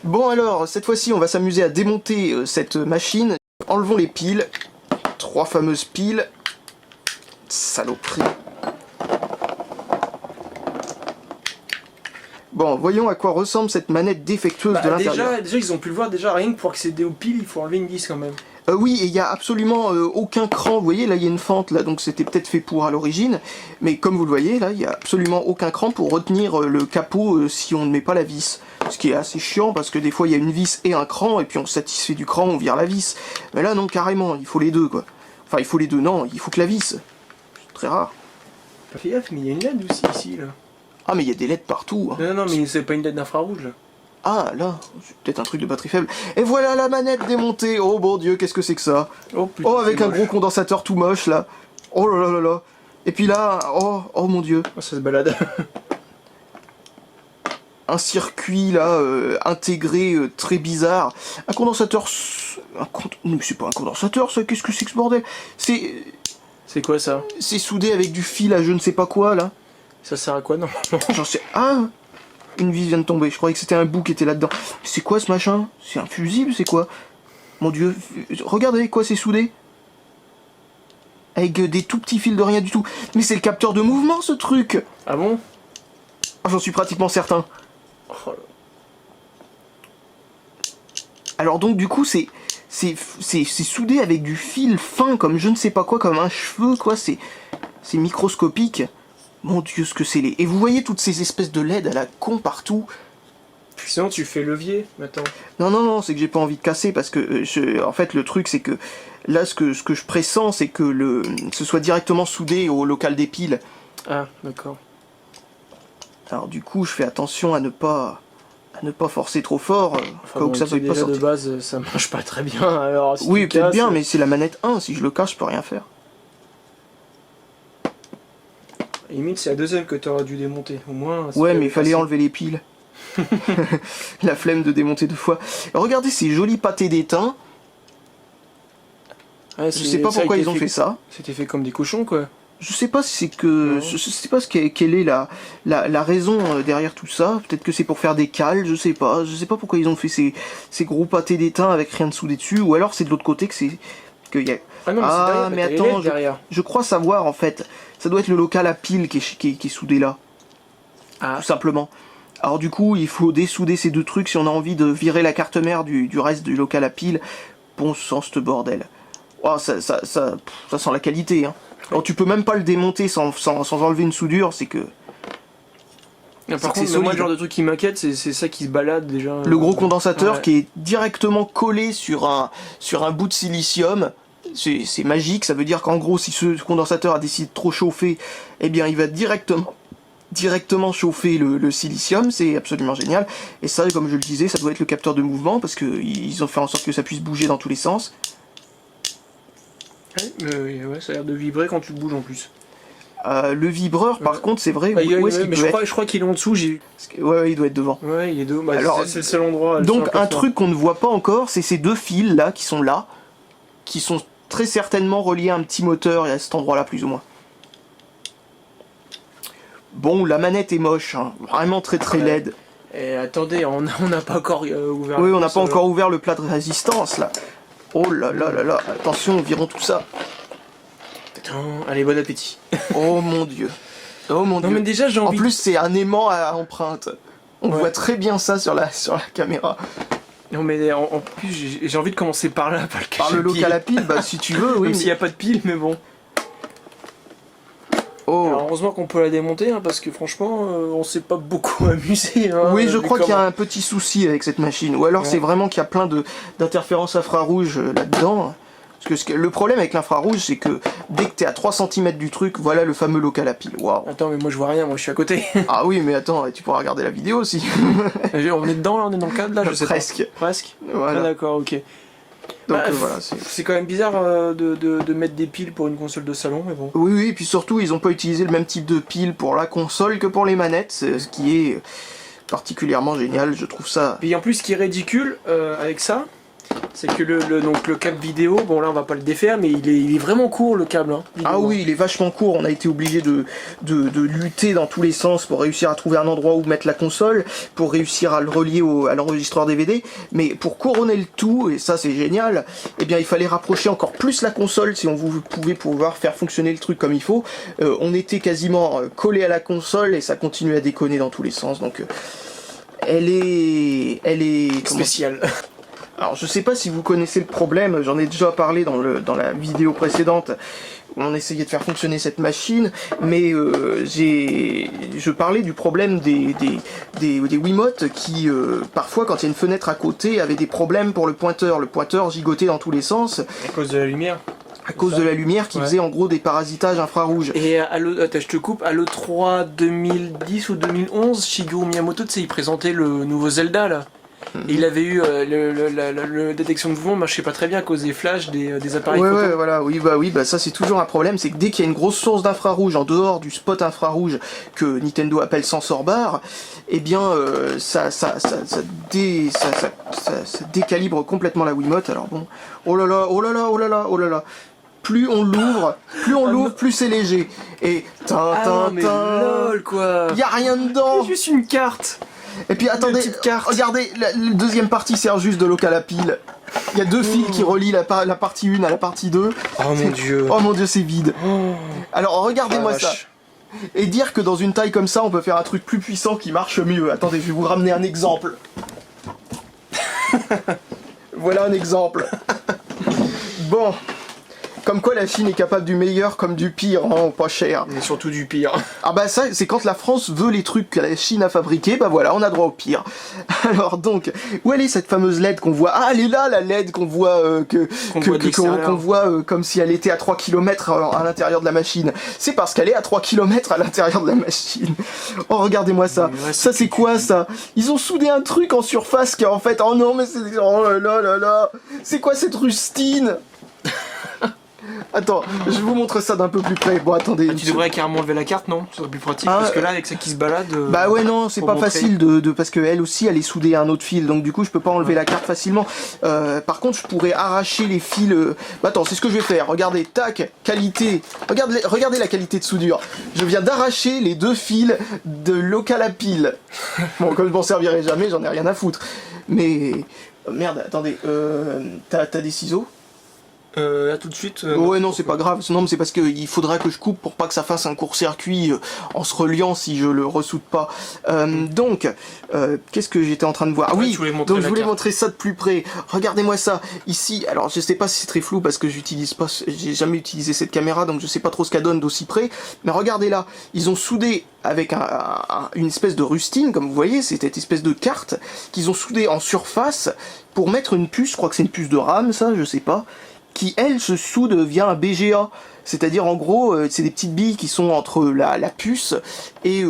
Bon alors, cette fois-ci on va s'amuser à démonter cette machine. Enlevons les piles. 3 fameuses piles. Saloperie. Bon, voyons à quoi ressemble cette manette défectueuse de l'intérieur. Déjà, ils ont pu le voir, déjà rien que pour accéder aux piles, il faut enlever une vis quand même. Oui, et il n'y a absolument aucun cran, vous voyez, là il y a une fente, là, donc c'était peut-être fait pour à l'origine, mais comme vous le voyez, là, il n'y a absolument aucun cran pour retenir le capot si on ne met pas la vis. Ce qui est assez chiant, parce que des fois il y a une vis et un cran, et puis on se satisfait du cran, on vire la vis. Mais là, non, carrément, il faut les deux, quoi. Enfin, il faut les deux, non, il faut que la vis. C'est très rare. Pas fait gaffe, mais il y a une LED aussi, ici, là. Ah, mais il y a des LED partout. Hein. Non, mais c'est pas une LED d'infrarouge, là. Ah, là, c'est peut-être un truc de batterie faible. Et voilà la manette démontée. Oh, bon Dieu, qu'est-ce que c'est que ça? Oh, putain, avec un gros condensateur tout moche, là. Oh là là là là. Et puis là, oh mon Dieu. Oh, ça se balade. Un circuit, là, intégré, très bizarre. Un condensateur... Mais c'est pas un condensateur, ça. Qu'est-ce que c'est que ce bordel? C'est quoi, ça? C'est soudé avec du fil à je ne sais pas quoi, là. Ça sert à quoi, non? J'en sais... Ah, une vis vient de tomber. Je croyais que c'était un bout qui était là-dedans. C'est quoi, ce machin? C'est un fusible, c'est quoi? Mon Dieu, regardez avec quoi c'est soudé. Avec des tout petits fils de rien du tout. Mais c'est le capteur de mouvement, ce truc. Ah bon? Ah, j'en suis pratiquement certain. Oh. Alors donc, du coup, c'est soudé avec du fil fin, comme je ne sais pas quoi, comme un cheveu, quoi. C'est microscopique. Mon Dieu, ce que c'est laid. Et vous voyez toutes ces espèces de LED à la con partout. Puis sinon, tu fais levier, maintenant. Non, c'est que j'ai pas envie de casser, parce que, en fait, le truc, c'est que là, ce que je pressens, c'est que ce soit directement soudé au local des piles. Ah, d'accord. Alors du coup, je fais attention à ne pas forcer trop fort, Enfin, quoi bon, que ça veuille pas déjà sortir. de base, ça marche pas très bien, alors si Oui, tu peut-être casses, bien, mais c'est la manette 1, si je le casse, je peux rien faire. Limite, c'est la deuxième que t'aurais dû démonter, au moins... Ouais, mais il fallait enlever les piles. La flemme de démonter 2 fois. Regardez ces jolis pâtés d'étain. Ouais, Je sais pas pourquoi ils ont fait ça. C'était fait comme des cochons, quoi. Je sais pas si c'est que... Je sais pas quelle est la raison derrière tout ça. Peut-être que c'est pour faire des cales, je sais pas. Je sais pas pourquoi ils ont fait ces gros pâtés d'étain avec rien de soudé dessus. Ou alors c'est de l'autre côté que c'est... Y a... Ah non, mais c'est derrière, mais attends, derrière. je crois savoir en fait. Ça doit être le local à pile qui est soudé là. Ah. Tout simplement. Alors du coup, il faut dessouder ces deux trucs si on a envie de virer la carte mère du reste du local à pile. Bon sang, ce bordel. Oh, ça sent la qualité, hein. Alors tu peux même pas le démonter sans enlever une soudure, c'est que... Par contre, moi, le genre de truc qui m'inquiète, c'est ça qui se balade déjà. Le gros condensateur ouais. qui est directement collé sur un bout de silicium. C'est magique, ça veut dire qu'en gros, si ce condensateur a décidé de trop chauffer, eh bien il va directement chauffer le silicium, c'est absolument génial. Et ça, comme je le disais, ça doit être le capteur de mouvement, parce qu'ils ont fait en sorte que ça puisse bouger dans tous les sens. Ouais, ça a l'air de vibrer quand tu le bouges en plus. Le vibreur, par contre, c'est vrai, où est-ce qu'il peut être? Je crois qu'il est en dessous, Ouais, il doit être devant. Ouais, il est devant, Alors, c'est le seul endroit. Donc un truc qu'on ne voit pas encore, c'est ces deux fils là, qui sont très certainement reliés à un petit moteur et à cet endroit là, plus ou moins. Bon, la manette est moche, hein. Vraiment très laide. Et attendez, on n'a pas encore ouvert... Oui, on n'a pas encore ouvert le plat de résistance, là. Oh là là là là, attention, virons tout ça. Allez, bon appétit. Oh mon Dieu. Oh mon Dieu. Non mais déjà, j'ai envie... En plus, c'est un aimant à empreinte. On voit très bien ça sur la caméra. Non mais en plus, j'ai envie de commencer par là, par le cache Par le local à pile, bah si tu veux, oui. Même s'il n'y a pas de pile, mais bon. Oh. Alors, heureusement qu'on peut la démonter, hein, parce que franchement, on s'est pas beaucoup amusé. Hein, oui, je crois qu'il y a un petit souci avec cette machine. Ou alors c'est vraiment qu'il y a plein d'interférences infrarouges là-dedans. Parce que le problème avec l'infrarouge, c'est que dès que t'es à 3 cm du truc, voilà le fameux local à pile. Waouh. Attends, mais moi je vois rien, moi je suis à côté. Ah oui, mais attends, tu pourras regarder la vidéo aussi. On est dedans là, on est dans le cadre là, je sais Presque. pas. Presque. Voilà. Ah, d'accord, ok. Donc voilà, c'est quand même bizarre de mettre des piles pour une console de salon, mais bon. Oui, et puis surtout, ils ont pas utilisé le même type de pile pour la console que pour les manettes, ce qui est particulièrement génial, je trouve ça. Puis en plus, ce qui est ridicule avec ça, c'est que donc le câble vidéo, bon là on va pas le défaire, mais il est vraiment court le câble. Hein, ah oui, il est vachement court, on a été obligé de lutter dans tous les sens pour réussir à trouver un endroit où mettre la console, pour réussir à le relier à l'enregistreur DVD, mais pour couronner le tout, et ça c'est génial, eh bien il fallait rapprocher encore plus la console si on pouvait pouvoir faire fonctionner le truc comme il faut. On était quasiment collé à la console et ça continue à déconner dans tous les sens, donc elle est spéciale. Alors je sais pas si vous connaissez le problème, j'en ai déjà parlé dans la vidéo précédente où on essayait de faire fonctionner cette machine, mais je parlais du problème des Wiimote qui parfois quand il y a une fenêtre à côté avaient des problèmes pour le pointeur gigotait dans tous les sens. À cause de la lumière. À cause de la lumière qui faisait en gros des parasitages infrarouges. Et attends, je te coupe, à l'E3 2010 ou 2011, Shigeru Miyamoto, tu sais, il présentait le nouveau Zelda là. Et il avait eu la détection de mouvement marchait pas très bien à cause des flashs des appareils photo. Ouais, voilà, oui, ça c'est toujours un problème, c'est que dès qu'il y a une grosse source d'infrarouge en dehors du spot infrarouge que Nintendo appelle sensor bar, eh bien ça décalibre complètement la Wiimote. Alors bon, oh là là. Plus on l'ouvre, plus c'est léger. Et lol quoi. Y a rien dedans. C'est juste une carte. Et puis attendez, regardez, la deuxième partie sert juste de local à pile. Il y a deux fils qui relient la partie 1 à la partie 2. Oh mon dieu. Oh mon dieu, c'est vide. Alors regardez-moi ça. Et dire que dans une taille comme ça, on peut faire un truc plus puissant qui marche mieux. Attendez, je vais vous ramener un exemple. Voilà un exemple. Bon. Comme quoi la Chine est capable du meilleur comme du pire, hein, pas cher. Mais surtout du pire. Ah bah ça, c'est quand la France veut les trucs que la Chine a fabriqués, bah voilà, on a droit au pire. Alors donc, où elle est cette fameuse LED qu'on voit? Ah, elle est là, la LED qu'on voit, qu'on voit comme si elle était à 3 km à l'intérieur de la machine. C'est parce qu'elle est à 3 km à l'intérieur de la machine. Oh, regardez-moi ça. Ouais, ça, c'est quoi, ça? Ils ont soudé un truc en surface qui est en fait... Oh non, mais c'est... Oh là là là. C'est quoi cette rustine? Attends, je vais vous montrer ça d'un peu plus près. Bon, attendez. Tu devrais carrément enlever la carte, non? Ce serait plus pratique, parce que là, avec ça qui se balade... bah ouais, non, c'est pas facile parce que elle aussi, elle est soudée à un autre fil, donc du coup, je peux pas enlever la carte facilement. Par contre, je pourrais arracher les fils... Bah attends, c'est ce que je vais faire. Regardez, tac, qualité. Regardez la qualité de soudure. Je viens d'arracher les deux fils de local à pile. Bon, comme je m'en servirai jamais, j'en ai rien à foutre. Mais... Merde, attendez, t'as des ciseaux? Là tout de suite. Ouais, non, c'est pas grave. Non, mais c'est parce qu'il faudra que je coupe pour pas que ça fasse un court-circuit en se reliant si je le ressoude pas. Donc, qu'est-ce que j'étais en train de voir? Ah oui, donc je voulais montrer ça de plus près. Regardez-moi ça. Ici, alors je sais pas si c'est très flou parce que j'ai jamais utilisé cette caméra, donc je sais pas trop ce qu'elle donne d'aussi près. Mais regardez là, ils ont soudé avec une espèce de rustine, comme vous voyez, c'est cette espèce de carte qu'ils ont soudé en surface pour mettre une puce. Je crois que c'est une puce de RAM, ça, je sais pas. Qui, elle, se soude via un BGA. C'est-à-dire, en gros, c'est des petites billes qui sont entre la puce et,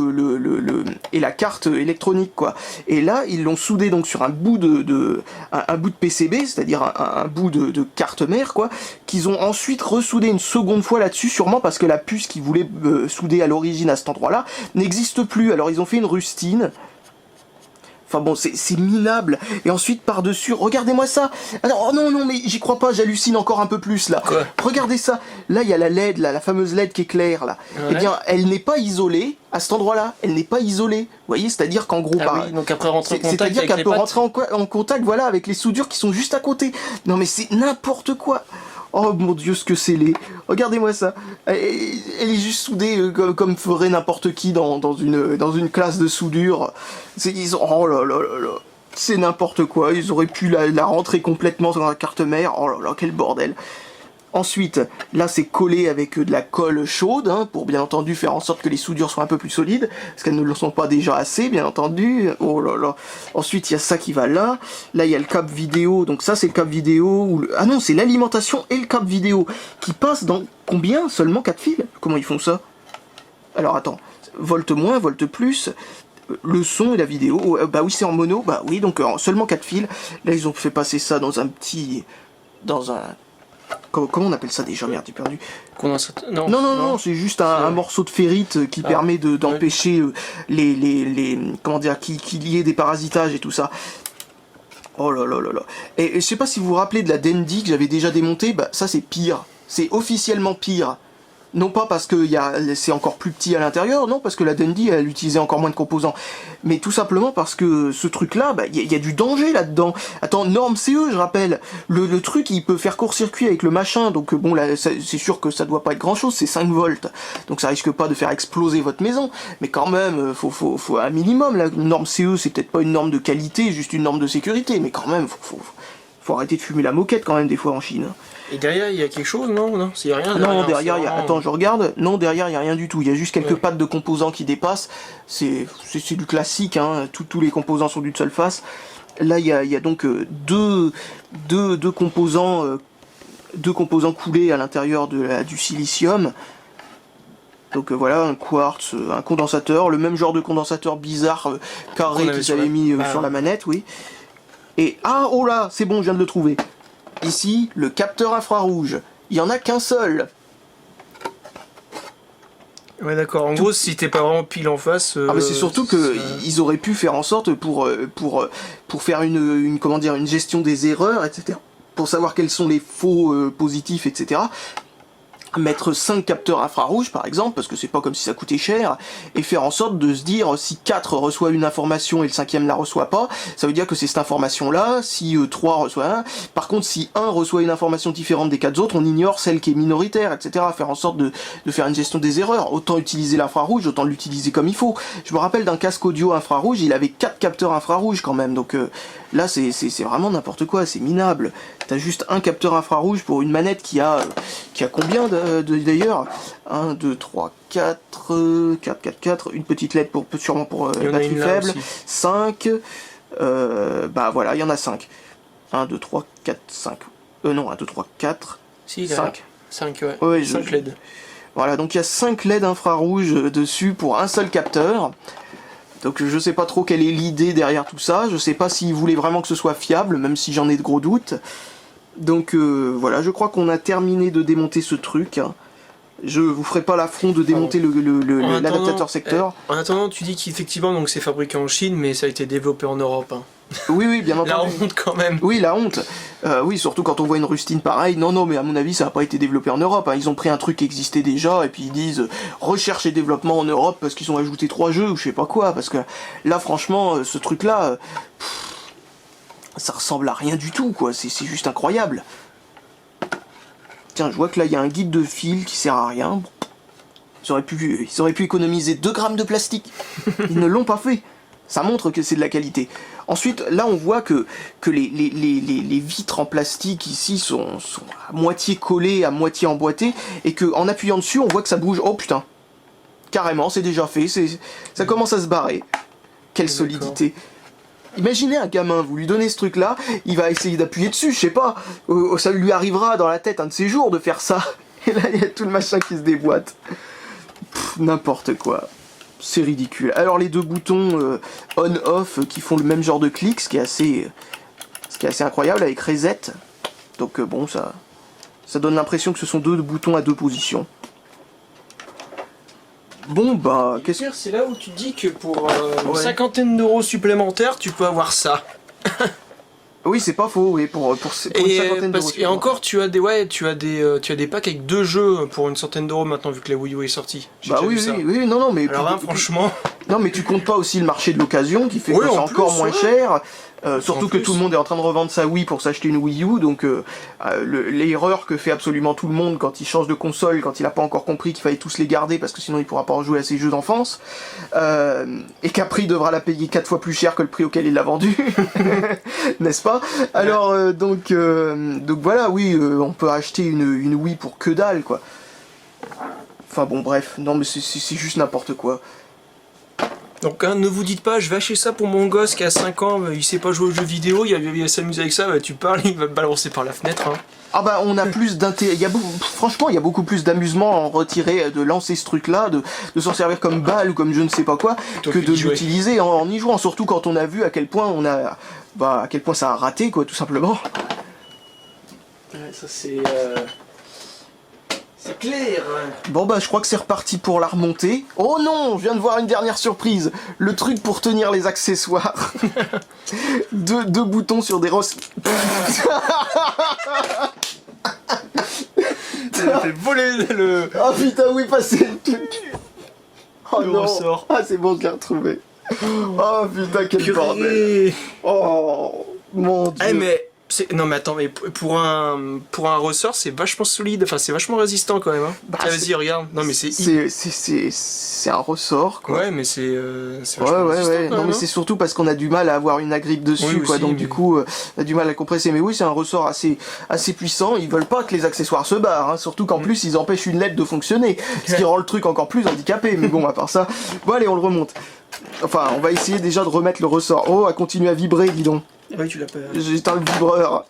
et la carte électronique, quoi. Et là, ils l'ont soudé donc sur un bout de PCB, c'est-à-dire un bout de carte mère, quoi, qu'ils ont ensuite ressoudé une seconde fois là-dessus, sûrement parce que la puce qu'ils voulaient souder à l'origine à cet endroit-là n'existe plus. Alors, ils ont fait une rustine. Enfin bon, c'est minable. Et ensuite, par-dessus, regardez-moi ça. Alors, oh non, mais j'y crois pas, j'hallucine encore un peu plus, là. Quoi? Regardez ça. Là, il y a la LED, là, la fameuse LED qui est claire, là. Ouais. Eh bien, elle n'est pas isolée à cet endroit-là. Elle n'est pas isolée. Vous voyez, c'est-à-dire qu'en gros... oui, donc après rentrer en contact c'est-à-dire qu'elle peut rentrer en contact, voilà, avec les soudures qui sont juste à côté. Non, mais c'est n'importe quoi. Oh mon dieu, ce que c'est laid. Regardez-moi ça. Elle est juste soudée comme ferait n'importe qui dans une classe de soudure. Oh là là là là. C'est n'importe quoi. Ils auraient pu la rentrer complètement dans la carte mère. Oh là là, quel bordel. Ensuite, là c'est collé avec de la colle chaude, hein, pour bien entendu faire en sorte que les soudures soient un peu plus solides, parce qu'elles ne le sont pas déjà assez, bien entendu. Oh là là. Ensuite, il y a ça qui va là. Là, il y a le câble vidéo, donc ça c'est le câble vidéo. Ah non, c'est l'alimentation et le câble vidéo, qui passe dans combien? Seulement 4 fils? Comment ils font ça? Alors attends, volt moins, volt plus... Le son et la vidéo, bah oui c'est en mono, bah oui, donc seulement 4 fils. Là ils ont fait passer ça dans un petit... Comment on appelle ça déjà? Merde, j'ai perdu. Non, c'est juste un morceau de ferrite qui permet d'empêcher les comment dire, qu'il y ait des parasitages et tout ça. Oh là là là là. Et je sais pas si vous vous rappelez de la Dendy que j'avais déjà démontée, bah ça c'est pire. C'est officiellement pire. Non pas parce que c'est encore plus petit à l'intérieur, non, parce que la Dendy elle utilisait encore moins de composants. Mais tout simplement parce que ce truc-là, bah, y a du danger là-dedans. Attends, norme CE, je rappelle. Le truc, il peut faire court-circuit avec le machin, donc bon, là, c'est sûr que ça doit pas être grand-chose, c'est 5 volts. Donc ça risque pas de faire exploser votre maison. Mais quand même, faut un minimum, la norme CE, c'est peut-être pas une norme de qualité, juste une norme de sécurité. Mais quand même, faut arrêter de fumer la moquette quand même des fois en Chine. Et derrière, il y a quelque chose, non? Non, il y a rien. Non, derrière, il y a... Attends, je regarde. Non, derrière, il n'y a rien du tout. Il y a juste quelques pattes de composants qui dépassent. C'est du classique, hein. Tous les composants sont d'une seule face. Là, il y a donc deux composants coulés à l'intérieur du silicium. Donc voilà, un quartz, un condensateur, le même genre de condensateur bizarre, carré qu'ils avaient mis sur la manette, oui. Et, oh là, c'est bon, je viens de le trouver. Ici, le capteur infrarouge. Il n'y en a qu'un seul. Ouais, d'accord. En gros, si t'es pas vraiment pile en face... mais c'est surtout qu'ils auraient pu faire en sorte pour faire une gestion des erreurs, etc. Pour savoir quels sont les faux positifs, etc. Mettre 5 capteurs infrarouges par exemple, parce que c'est pas comme si ça coûtait cher, et faire en sorte de se dire si 4 reçoit une information et le 5e la reçoit pas, ça veut dire que c'est cette information là, si 3 reçoit 1, par contre si 1 reçoit une information différente des 4 autres, on ignore celle qui est minoritaire, etc. Faire en sorte de faire une gestion des erreurs, autant utiliser l'infrarouge, autant l'utiliser comme il faut. Je me rappelle d'un casque audio infrarouge, il avait 4 capteurs infrarouges quand même, donc là c'est vraiment n'importe quoi, c'est minable. T'as juste un capteur infrarouge pour une manette qui a combien d'ailleurs 1, 2, 3, 4, 4, une petite LED sûrement pour batterie faible, 5, bah voilà, il y en a 5. 1, 2, 3, 4, 5. Non, 1, 2, 3, 4, si, 5. 5, ouais. 5 LED. Voilà, donc il y a 5 LED infrarouges dessus pour un seul capteur. Donc je sais pas trop quelle est l'idée derrière tout ça, je sais pas s'ils voulaient vraiment que ce soit fiable, même si j'en ai de gros doutes. Donc voilà, je crois qu'on a terminé de démonter ce truc. Je vous ferai pas l'affront de démonter l'adaptateur secteur. En attendant, tu dis qu'effectivement donc c'est fabriqué en Chine, mais ça a été développé en Europe. Hein. Oui, bien entendu. La honte quand même. Oui, la honte. Oui, surtout quand on voit une rustine pareille. Non, mais à mon avis, ça n'a pas été développé en Europe. Hein. Ils ont pris un truc qui existait déjà et puis ils disent recherche et développement en Europe parce qu'ils ont ajouté 3 jeux ou je sais pas quoi. Parce que là, franchement, ce truc-là, ça ressemble à rien du tout, quoi. C'est juste incroyable. Tiens, je vois que là, il y a un guide de fil qui sert à rien. Ils auraient pu économiser 2 grammes de plastique. Ils ne l'ont pas fait. Ça montre que c'est de la qualité. Ensuite, là, on voit que les vitres en plastique ici sont à moitié collées, à moitié emboîtées, et qu'en appuyant dessus, on voit que ça bouge. Oh putain, carrément, c'est déjà fait. Ça commence à se barrer. Quelle solidité. Imaginez un gamin, vous lui donnez ce truc-là, il va essayer d'appuyer dessus, je sais pas. Ça lui arrivera dans la tête un de ces jours de faire ça. Et là, il y a tout le machin qui se déboîte. N'importe quoi. C'est ridicule. Alors les 2 boutons on-off qui font le même genre de clic, ce qui est assez incroyable avec reset. Donc bon, ça donne l'impression que ce sont 2 boutons à 2 positions. Bon bah, qu'est-ce que c'est là où tu dis que pour une cinquantaine d'euros supplémentaires, tu peux avoir ça. Oui, c'est pas faux, oui, pour une cinquantaine d'euros. Et encore, tu as des packs avec 2 jeux pour une centaine d'euros maintenant, vu que la Wii U est sortie. Bah oui, non, mais... Alors là, franchement... Non, mais tu comptes pas aussi le marché de l'occasion, qui fait que c'est encore moins cher. Surtout que tout le monde est en train de revendre sa Wii pour s'acheter une Wii U, donc l'erreur que fait absolument tout le monde quand il change de console, quand il a pas encore compris qu'il fallait tous les garder parce que sinon il pourra pas rejouer à ses jeux d'enfance, et qu'après il devra la payer 4 fois plus cher que le prix auquel il l'a vendu, n'est-ce pas? Alors donc voilà, oui, on peut acheter une Wii pour que dalle, quoi. Enfin bon, bref, non mais c'est juste n'importe quoi. Donc ne vous dites pas, je vais acheter ça pour mon gosse qui a 5 ans, il sait pas jouer aux jeux vidéo, il va s'amuser avec ça, tu parles, il va le balancer par la fenêtre. Hein. Ah bah on a plus d'intérêt, franchement il y a beaucoup plus d'amusement à en retirer, de lancer ce truc là, de s'en servir comme balle ou comme je ne sais pas quoi, que de l'utiliser en y jouant, surtout quand on a vu à quel point ça a raté, quoi, tout simplement. Ouais, ça c'est C'est clair. Bon bah je crois que c'est reparti pour la remontée. Oh non, je viens de voir une dernière surprise. Le truc pour tenir les accessoires. deux boutons sur des rosses. Ça fait voler le... Oh putain, où est passé le truc? Oh Le non. ressort. Ah c'est bon, je l'ai retrouvé. Oh putain, quel bordel. Purée. Oh mon dieu. Eh mais... Non mais attends, mais pour un ressort, c'est vachement solide, enfin c'est vachement résistant quand même. Hein. Bah, Tiens, vas-y, regarde. Non mais c'est... C'est un ressort quoi. Ouais, mais c'est Ouais, vachement résistant quand non, même, mais hein. c'est surtout parce qu'on a du mal à avoir une agrippe dessus, Oui, quoi. aussi, Donc, mais- du coup, on a du mal à le compresser. Mais oui, c'est un ressort assez puissant. Ils veulent pas que les accessoires se barrent, hein. Surtout qu'en plus, ils empêchent une LED de fonctionner. Ce qui rend le truc encore plus handicapé. Mais bon, à part ça. Bon, allez, on le remonte. Enfin, on va essayer déjà de remettre le ressort. Oh, à continuer à vibrer, dis donc. Oui, tu l'as pas... J'éteins le vibreur.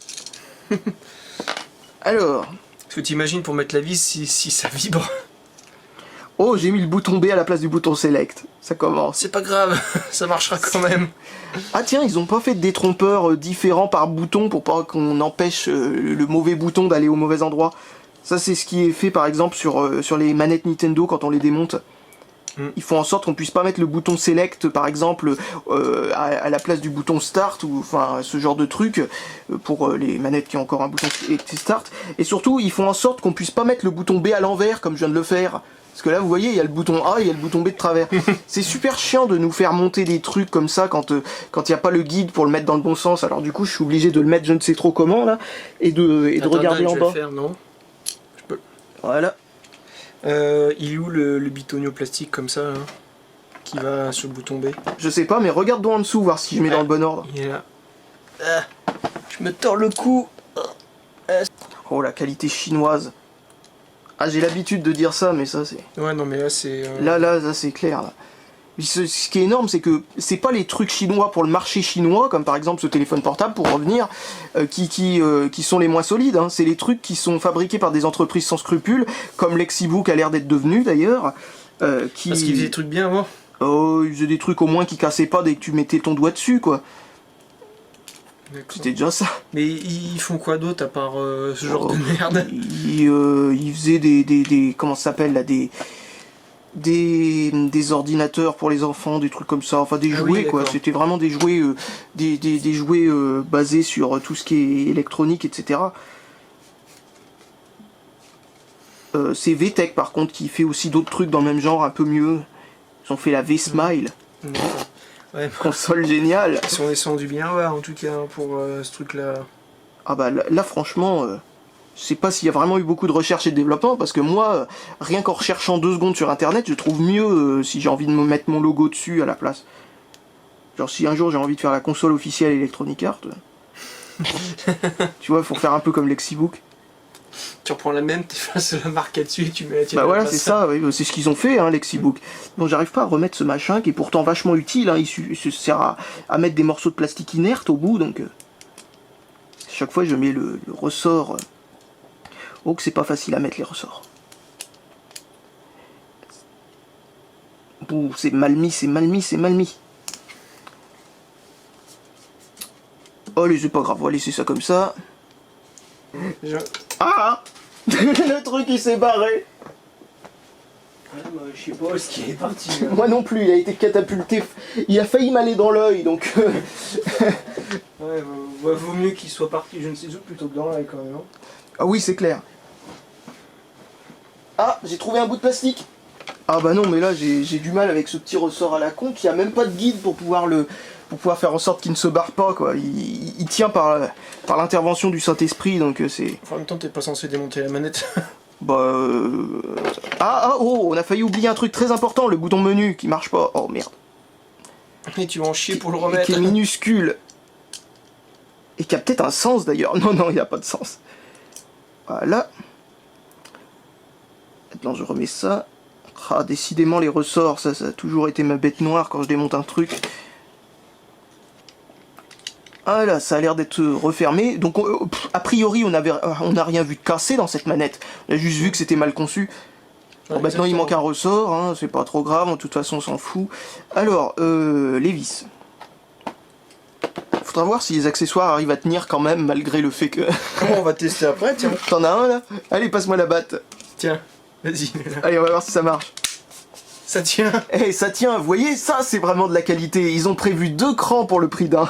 Alors. Parce que t'imagines pour mettre la vis si ça vibre. Oh, j'ai mis le bouton B à la place du bouton Select. Ça commence. C'est pas grave, ça marchera quand même. Ah tiens, ils ont pas fait de détrompeurs différents par bouton pour pas qu'on empêche le mauvais bouton d'aller au mauvais endroit. Ça c'est ce qui est fait par exemple sur les manettes Nintendo quand on les démonte. Ils font en sorte qu'on puisse pas mettre le bouton Select par exemple à la place du bouton Start ou enfin ce genre de truc pour les manettes qui ont encore un bouton Start. Et surtout ils font en sorte qu'on puisse pas mettre le bouton B à l'envers comme je viens de le faire. Parce que là, vous voyez, il y a le bouton A et il y a le bouton B de travers. C'est super chiant de nous faire monter des trucs comme ça quand il n'y a pas le guide pour le mettre dans le bon sens. Alors du coup, je suis obligé de le mettre je ne sais trop comment, là, et de Attends, regarder Dan, en je vais bas. le faire, non? Voilà. Il est où le bitonio plastique comme ça, hein, qui va sur le bouton B? Je sais pas, mais regarde donc en dessous, voir si je mets dans le bon ordre. Il est là. Ah, je me tords le cou. Oh, la qualité chinoise. Ah, j'ai l'habitude de dire ça, mais ça, c'est... Ouais, non, mais là, c'est... Là, ça, c'est clair, là. Ce qui est énorme, c'est que c'est pas les trucs chinois pour le marché chinois, comme par exemple ce téléphone portable, pour revenir, qui sont les moins solides. Hein. C'est les trucs qui sont fabriqués par des entreprises sans scrupules, comme Lexibook a l'air d'être devenu d'ailleurs. Parce qu'il faisait des trucs bien avant. Oh, ils faisaient des trucs au moins qui cassaient pas dès que tu mettais ton doigt dessus, quoi. D'accord. C'était déjà ça. Mais ils font quoi d'autre à part ce genre de merde? Ils faisaient des comment ça s'appelle là, des ordinateurs pour les enfants, des trucs comme ça, enfin des Ah jouets oui, quoi, d'accord. c'était vraiment des jouets des jouets basés sur tout ce qui est électronique, etc. C'est VTech par contre qui fait aussi d'autres trucs dans le même genre un peu mieux. Ils ont fait la V-Smile, D'accord. Ouais, console géniale. ils sont du bien voir en tout cas hein, pour ce truc-là. Ah bah là franchement, je sais pas s'il y a vraiment eu beaucoup de recherche et de développement, parce que moi, rien qu'en recherchant 2 secondes sur internet, je trouve mieux si j'ai envie de me mettre mon logo dessus à la place. Genre si un jour j'ai envie de faire la console officielle Electronic Arts, tu vois, faut faire un peu comme Lexibook. Tu reprends la même, tu effaces la marque dessus et tu mets la tienne. Bah à la voilà, place. c'est ça, oui, c'est ce qu'ils ont fait, hein, Lexibook. Bon, j'arrive pas à remettre ce machin qui est pourtant vachement utile, hein, il se sert à mettre des morceaux de plastique inerte au bout, donc chaque fois je mets le ressort. Oh, que c'est pas facile à mettre les ressorts. Ouh, c'est mal mis, c'est mal mis, c'est mal mis. Oh, allez, c'est pas grave, on va laisser ça comme ça. Ah le truc il s'est barré. Je sais pas ce qui est parti. Moi non plus, il a été catapulté. Il a failli m'aller dans l'œil, donc... Ouais, vaut mieux qu'il soit parti, je ne sais où, plutôt que dans l'œil quand même. Hein. Ah oui, c'est clair. Ah, j'ai trouvé un bout de plastique. Ah bah non, mais là, j'ai du mal avec ce petit ressort à la con qui a même pas de guide pour pouvoir faire en sorte qu'il ne se barre pas, quoi. Il tient par l'intervention du Saint-Esprit, donc c'est... En même temps, t'es pas censé démonter la manette. Bah... oh, on a failli oublier un truc très important, le bouton menu qui marche pas. Oh merde. Et tu vas en chier pour le Qui remettre. est minuscule. Et qui a peut-être un sens d'ailleurs. Non, il n'y a pas de sens. Voilà. Maintenant je remets ça. Ah, décidément les ressorts, ça a toujours été ma bête noire quand je démonte un truc. Ah là, ça a l'air d'être refermé. Donc a priori on n'a rien vu de cassé dans cette manette. On a juste vu que c'était mal conçu. Bon, Ouais, maintenant il exactement. manque un ressort, hein, c'est pas trop grave, de toute façon on s'en fout. Alors, les vis. Faudra voir si les accessoires arrivent à tenir quand même malgré le fait que... On va tester après, tiens. T'en as un là? Allez, passe-moi la batte. Tiens, vas-y. Allez, on va voir si ça marche. Ça tient. Eh, ça tient, vous voyez, ça c'est vraiment de la qualité. Ils ont prévu 2 crans pour le prix d'un.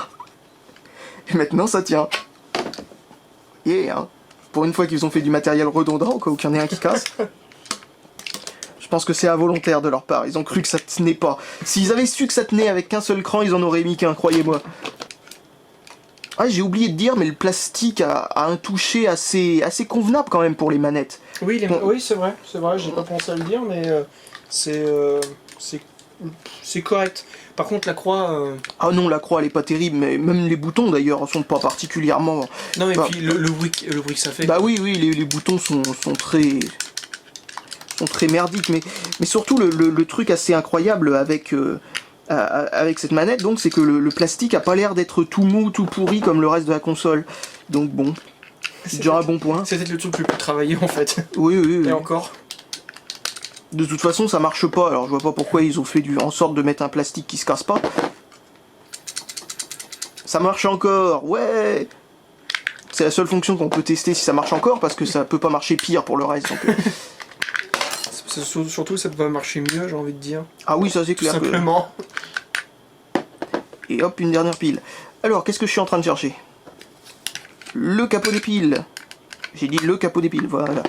Et maintenant ça tient. Yeah, hein. Pour une fois qu'ils ont fait du matériel redondant, au cas où qu'il y en ait un qui casse. Je pense que c'est involontaire de leur part, ils ont cru que ça tenait pas. S'ils avaient su que ça tenait avec qu'un seul cran, ils en auraient mis qu'un, croyez-moi. Ah, j'ai oublié de dire, mais le plastique a un toucher assez convenable quand même pour les manettes. Oui, oui c'est vrai, j'ai pas pensé à le dire, mais c'est correct. Par contre, la croix... Ah non, la croix elle est pas terrible, mais même les boutons d'ailleurs sont pas particulièrement... Non, mais Bah, puis le bruit que ça fait. Bah oui, les boutons sont très merdiques, mais surtout le truc assez incroyable avec cette manette, donc c'est que le plastique a pas l'air d'être tout mou, tout pourri comme le reste de la console. Donc bon, c'est déjà un bon point. C'est peut-être le truc le plus travaillé en fait. Oui. Et encore. De toute façon, ça marche pas, alors je vois pas pourquoi ils ont fait en sorte de mettre un plastique qui se casse pas. Ça marche encore, ouais. C'est la seule fonction qu'on peut tester si ça marche encore, parce que ça peut pas marcher pire pour le reste. Donc, surtout, ça peut marcher mieux, j'ai envie de dire. ah oui, ça c'est Tout clair. simplement. Et hop, une dernière pile. Alors, qu'est-ce que je suis en train de chercher? Le capot des piles. J'ai dit le capot des piles, voilà.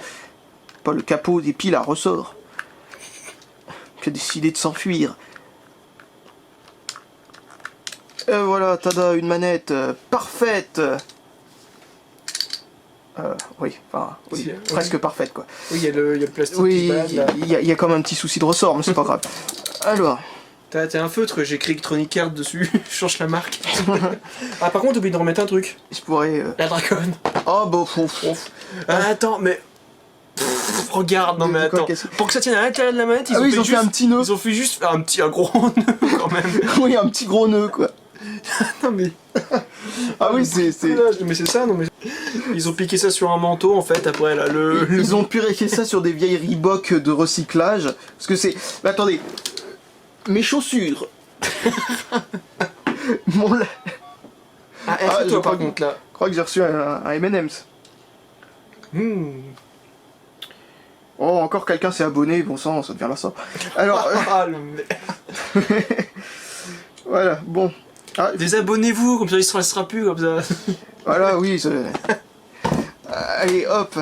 Pas le capot des piles à ressort. Qui a décidé de s'enfuir. Et voilà, tada, une manette parfaite. Oui, enfin, oui, Si, presque parfaite quoi. Oui, il y a le plastique qui Oui, se balade, là. il y a comme un petit souci de ressort, mais c'est pas grave. Alors, T'as un feutre, j'ai écrit Electronic Arts dessus, je change la marque. Ah, par contre, t'oublies de remettre un truc. je pourrais... La Dragon. Oh, bah, Ah, attends, mais... regarde, non mais De quoi, attends. qu'est-ce- Pour que ça tienne à l'intérieur de la manette, ils ont fait un petit nœud. Ils ont fait juste un gros nœud quand même. Oui, un petit gros nœud, quoi. Non mais... Ah oui, c'est... Mais c'est ça, non mais... Ils ont piqué ça sur un manteau en fait, après là, Ils ont purifié ça sur des vieilles Reebok de recyclage. Parce que c'est... Mais attendez. Mes chaussures. Mon... Ah, je toi crois par que- contre là. Je crois que j'ai reçu un M&M's. Oh, encore quelqu'un s'est abonné, bon sang, ça devient là ça. Alors, Ah, le mec. voilà, bon. Ah, Désabonnez-vous, comme ça il se sera plus comme ça. voilà, oui. Allez, hop.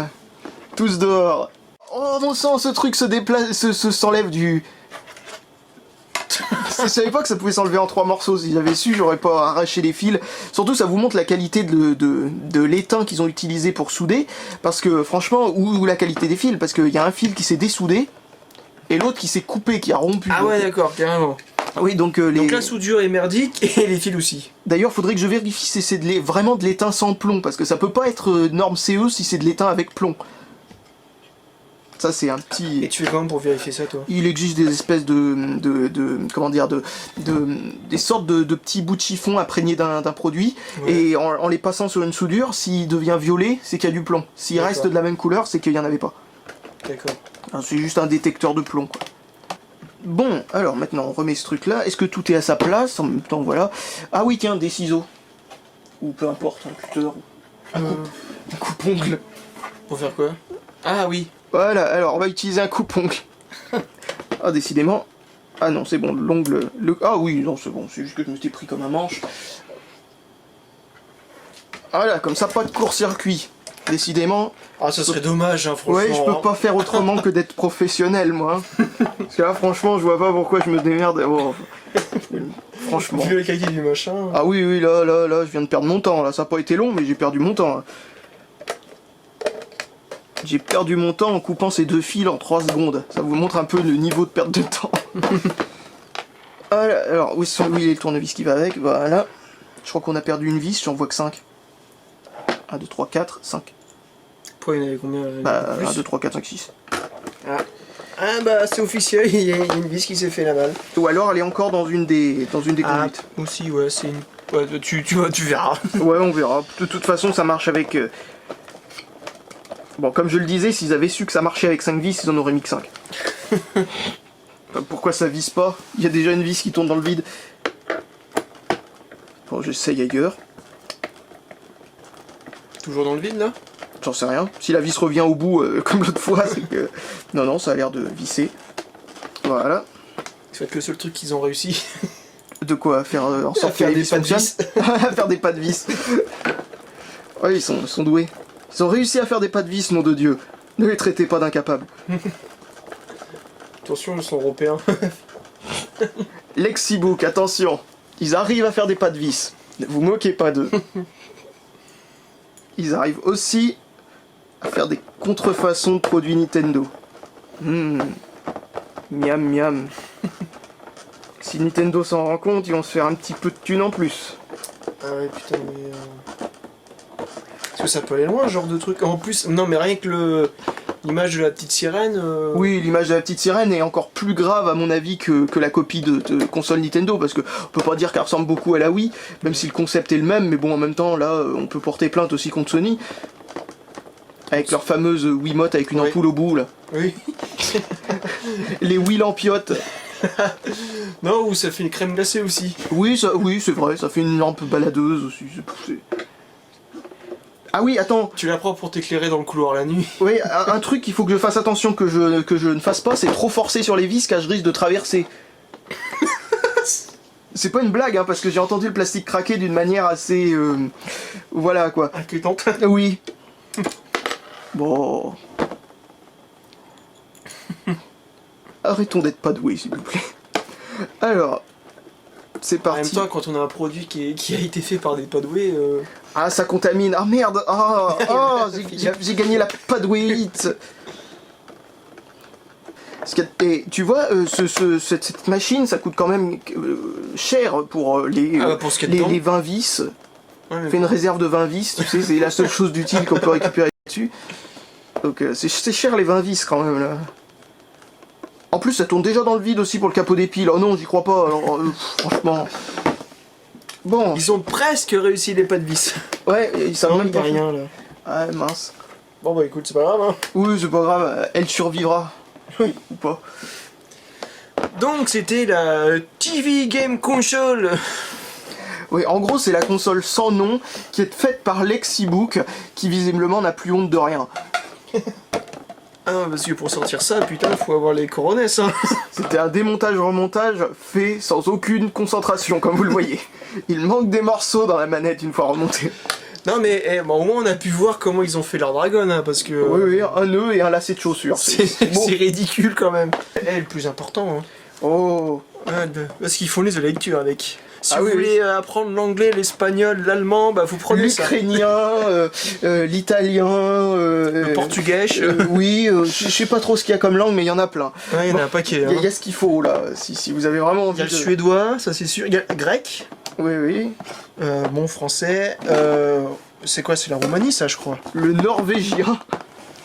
Tous dehors. Oh, bon sang, ce truc se déplace, s'enlève du... Je savais pas que ça pouvait s'enlever en 3 morceaux. Si j'avais su, j'aurais pas arraché les fils. Surtout, ça vous montre la qualité de l'étain qu'ils ont utilisé pour souder. Parce que, franchement, ou la qualité des fils. Parce qu'il y a un fil qui s'est dessoudé. Et l'autre qui s'est coupé, qui a rompu. Ah ouais, d'accord, carrément. Oui, donc Donc la soudure est merdique et les fils aussi. D'ailleurs, faudrait que je vérifie si c'est vraiment de l'étain sans plomb. Parce que ça peut pas être norme CE si c'est de l'étain avec plomb. Ça, c'est un petit... Et tu fais comment pour vérifier ça, toi? Il existe des espèces comment dire, des sortes de petits bouts de chiffon imprégnés d'un produit, Ouais. et en les passant sur une soudure, s'il devient violet, c'est qu'il y a du plomb. S'il D'accord. reste de la même couleur, c'est qu'il n'y en avait pas. D'accord. Alors, c'est juste un détecteur de plomb, quoi. Bon, alors maintenant, on remet ce truc-là. Est-ce que tout est à sa place? En même temps, voilà. Ah oui, tiens, des ciseaux. Ou peu importe, un cutter. Un coupe-ongle. Pour faire quoi? Ah oui. Voilà, alors on va utiliser un coupe-ongle. Ah, décidément. Ah non, c'est bon, l'ongle... Ah oui, non, c'est bon, c'est juste que je me suis pris comme un manche. Voilà, comme ça, pas de court-circuit. Décidément. Ah, ça serait dommage, hein, franchement. Ouais, je peux pas faire autrement que d'être professionnel, moi. Parce que là, franchement, je vois pas pourquoi je me démerde. Oh, franchement. Vu le cahier du machin. Ah oui, là, je viens de perdre mon temps. Là, ça a pas été long, mais j'ai perdu mon temps. J'ai perdu mon temps en coupant ces 2 fils en 3 secondes. Ça vous montre un peu le niveau de perte de temps. Voilà, alors, où est le tournevis qui va avec? Voilà. Je crois qu'on a perdu une vis, j'en vois que 5. 1, 2, 3, 4, 5. Pourquoi il y en avait combien Bah, plus 1, 2, 3, 4, 5, 6. Ah bah c'est officiel, il y a une vis qui s'est fait la balle. Ou alors elle est encore dans une des conduites. Aussi, ouais, c'est une... Ouais, tu verras. Ouais, on verra. De toute façon, ça marche avec... Bon, comme je le disais, s'ils avaient su que ça marchait avec 5 vis, ils en auraient mis que 5. Pourquoi ça vise pas? Il y a déjà une vis qui tourne dans le vide. Bon, j'essaye ailleurs. Toujours dans le vide, là? j'en sais rien. Si la vis revient au bout comme l'autre fois, c'est que... Non, ça a l'air de visser. Voilà. Ça va être le seul truc qu'ils ont réussi. De quoi? Faire en sorte que les vis fonctionnent. Faire des pas de vis. Ouais, ils sont doués. Ils ont réussi à faire des pas de vis, nom de Dieu. Ne les traitez pas d'incapables. Attention, ils sont européens. Lexibook, attention. Ils arrivent à faire des pas de vis. Ne vous moquez pas d'eux. Ils arrivent aussi à faire des contrefaçons de produits Nintendo. Miam miam. Si Nintendo s'en rend compte, ils vont se faire un petit peu de thunes en plus. Ah ouais, putain, mais... Parce que ça peut aller loin, ce genre de truc. En plus, non, mais rien que l'image de la petite sirène... Oui, l'image de la petite sirène est encore plus grave à mon avis que la copie de console Nintendo, parce que on peut pas dire qu'elle ressemble beaucoup à la Wii, même si le concept est le même, mais bon, en même temps, là, on peut porter plainte aussi contre Sony. Avec leur fameuse Wiimote avec une ampoule au bout, là. Oui. Les Wii lampiotes. Non, ou ça fait une crème glacée aussi. Oui, c'est vrai, ça fait une lampe baladeuse aussi. Ah oui, attends. Tu la prends pour t'éclairer dans le couloir la nuit. Oui, un truc qu'il faut que je fasse attention que je ne fasse pas, c'est trop forcer sur les vis car je risque de traverser. C'est pas une blague, hein, parce que j'ai entendu le plastique craquer d'une manière assez... voilà, quoi. Inquiétante. Oui. Bon... Arrêtons d'être pas doués, s'il vous plaît. Alors... C'est En même parti. temps, quand on a un produit qui a été fait par des pas doués... Ah, ça contamine. Ah merde. Ah, j'ai gagné la Padway hit. Et tu vois, cette machine, ça coûte quand même cher pour pour ce qu'il y a les dedans. 20 vis. Ouais, mais Fait une réserve de 20 vis, tu sais, c'est la seule chose d'utile qu'on peut récupérer dessus. Donc c'est cher les 20 vis quand même là. En plus, ça tourne déjà dans le vide aussi pour le capot des piles. Oh non, j'y crois pas. Alors, franchement. Bon. Ils ont presque réussi les pas de vis. Ouais, ça va Non, même il y a pas. rien là. Ah mince. Bon bah écoute, c'est pas grave hein. Oui, c'est pas grave, elle survivra. Oui, ou pas. Donc c'était la TV Game Console. Oui, en gros, c'est la console sans nom qui est faite par Lexibook, qui visiblement n'a plus honte de rien. Ah, parce que pour sortir ça, putain, faut avoir les coronesses hein. C'était un démontage-remontage fait sans aucune concentration, comme vous le voyez. Il manque des morceaux dans la manette une fois remonté. Non mais bon, au moins on a pu voir comment ils ont fait leur dragon hein, parce que... Oui, un nœud et un lacet de chaussure. C'est bon. ridicule quand même. Le plus important hein. Oh. Parce qu'ils font les lectures avec. Si Ah vous oui, voulez apprendre l'anglais, l'espagnol, l'allemand, bah vous prenez ça. L'ukrainien, l'italien, Le portugais. oui, je sais pas trop ce qu'il y a comme langue, mais il y en a plein. Ouais, il y en a un paquet. Il Hein. y a ce qu'il faut là, si vous avez vraiment Il envie y a le de... suédois, ça c'est sûr. Il y a le grec. Oui. Bon, français. C'est quoi? C'est la Roumanie, ça, je crois. Le norvégien.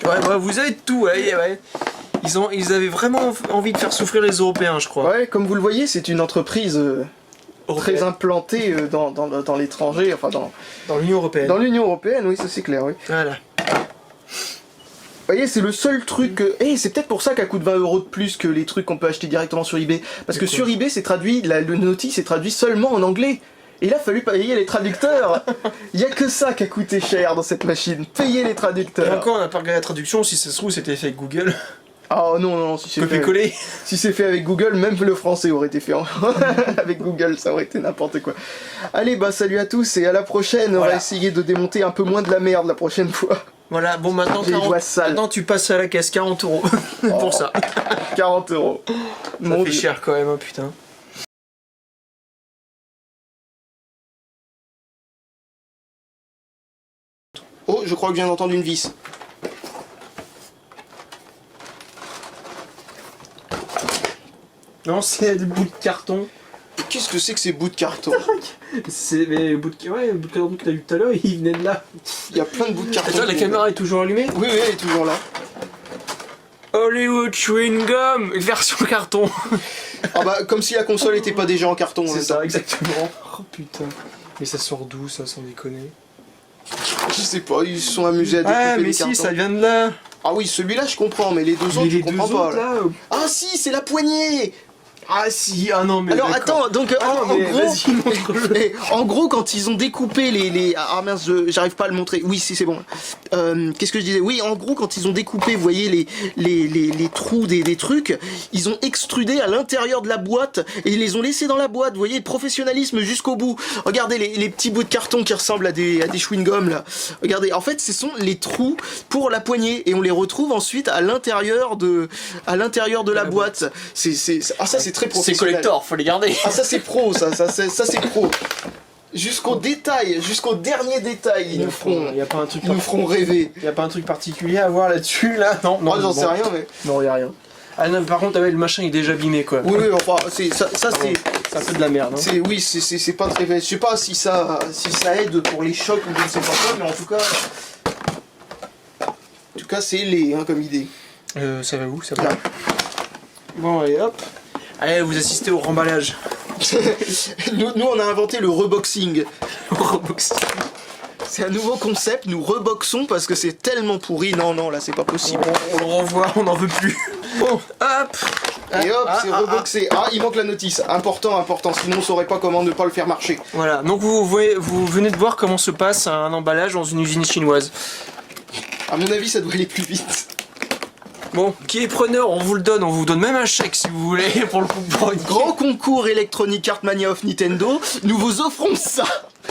Ouais, bah, vous avez tout, ouais. Ils avaient vraiment envie de faire souffrir les Européens, je crois. Ouais, comme vous le voyez, c'est une entreprise très implantée dans l'étranger, enfin Dans l'Union Européenne. dans l'Union Européenne, oui, ça c'est clair, oui. Voilà. Vous voyez, c'est le seul truc que... Et c'est peut-être pour ça qu'elle coûte 20 € de plus que les trucs qu'on peut acheter directement sur eBay. Parce que sur eBay, c'est traduit, le notice est traduit seulement en anglais. Et il a fallu payer les traducteurs. Il y a que ça qui a coûté cher dans cette machine. Payer les Et traducteurs. encore, on n'a pas regardé la traduction, si ça se trouve, c'était fait avec Google. Oh non, si c'est fait... Copier-coller. Si c'est fait avec Google, même le français aurait été fait avec Google, ça aurait été n'importe quoi. Allez, bah salut à tous et à la prochaine. On va essayer de démonter un peu moins de la merde la prochaine fois. Voilà, bon maintenant, J'ai les doigts sales. maintenant tu passes à la caisse 40 € pour ça. 40 €. Ça Mon fait Dieu. cher quand même, hein, putain. Oh, je crois que je viens d'entendre une vis. Non, c'est des bouts de carton. Et qu'est-ce que c'est que ces bouts de carton? C'est les bouts de carton que t'as vu tout à l'heure, ils venaient de là. Il y a plein de bouts de carton. Attends, la caméra est toujours allumée? Oui, elle est toujours là. Hollywood Chewing Gum, version carton. Ah bah, comme si la console était pas déjà en carton. C'est ça, exactement. Oh putain. Mais ça sort d'où ça, sans déconner? Je sais pas, ils se sont amusés à découper Ah, mais les si, cartons. ça vient de là. Ah oui, celui-là je comprends, mais les deux autres Mais je les deux comprends pas. autres Là. là. Ah si, c'est la poignée. Ah si, ah non mais Alors d'accord. attends, donc vas-y, montre-le. en gros quand ils ont découpé ah mince, j'arrive pas à le montrer. Oui, si c'est bon. Qu'est-ce que je disais? Oui, en gros quand ils ont découpé, vous voyez les trous des trucs, ils ont extrudé à l'intérieur de la boîte et ils les ont laissés dans la boîte. Vous voyez, professionnalisme jusqu'au bout. Regardez les petits bouts de carton qui ressemblent à des chewing-gums là. Regardez, en fait, ce sont les trous pour la poignée et on les retrouve ensuite à l'intérieur de la boîte. Ah ça c'est très C'est professionnel. collector, faut les garder. Ah ça c'est pro, ça c'est pro. Jusqu'au détail, jusqu'au dernier détail, ils nous feront rêver. Y a pas un truc particulier à voir là-dessus là? Non, Moi j'en sais rien mais. Non, y a rien. Ah non, par contre, le machin est déjà abîmé quoi. Oui, enfin c'est ça c'est. C'est un peu de la merde. Hein. C'est pas très. Je sais pas si ça aide pour les chocs ou je ne sais pas quoi, mais en tout cas c'est laid hein, comme idée. Ça va où? Ça va. Bon allez hop. Allez, vous assistez au remballage. nous on a inventé le reboxing. C'est un nouveau concept, nous reboxons parce que c'est tellement pourri. Non, là c'est pas possible. On le renvoie, on n'en veut plus. Bon, hop. Et hop, c'est reboxé. Ah, il manque la notice. Important, sinon on saurait pas comment ne pas le faire marcher. Voilà, donc vous venez de voir comment se passe un emballage dans une usine chinoise. À mon avis, ça doit aller plus vite. Bon, qui est preneur, on vous le donne, on vous donne même un chèque si vous voulez pour le Grand concours Electronic Art Mania of Nintendo, nous vous offrons ça.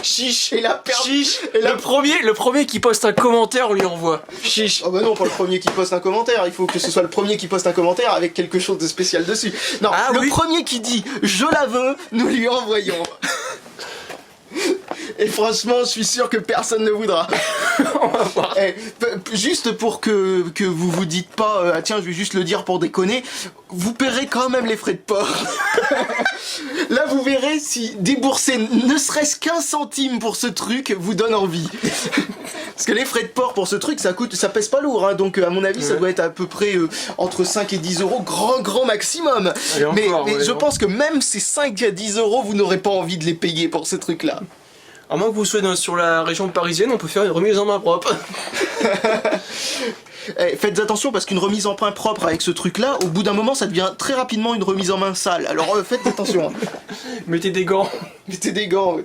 Chiche. Et la perte. Chiche. Et le premier qui poste un commentaire, on lui envoie. Chiche. Oh bah non, pas le premier qui poste un commentaire, il faut que ce soit le premier qui poste un commentaire avec quelque chose de spécial dessus. Non, premier qui dit « je la veux », nous lui envoyons. Et franchement, je suis sûr que personne ne voudra. On va voir. Juste pour que vous vous dites pas ah tiens, je vais juste le dire pour déconner, vous paierez quand même les frais de port. Là, vous verrez si débourser ne serait-ce qu'un centime pour ce truc vous donne envie. Parce que les frais de port pour ce truc, ça pèse pas lourd, hein, donc à mon avis, ça doit être à peu près entre 5 et 10 euros, grand maximum. Mais je pense que même ces 5 à 10 euros, vous n'aurez pas envie de les payer pour ce truc-là. À moins que vous soyez sur la région parisienne, on peut faire une remise en main propre. Faites attention parce qu'une remise en main propre avec ce truc-là, au bout d'un moment, ça devient très rapidement une remise en main sale. Alors faites attention. Mettez des gants. Mettez des gants.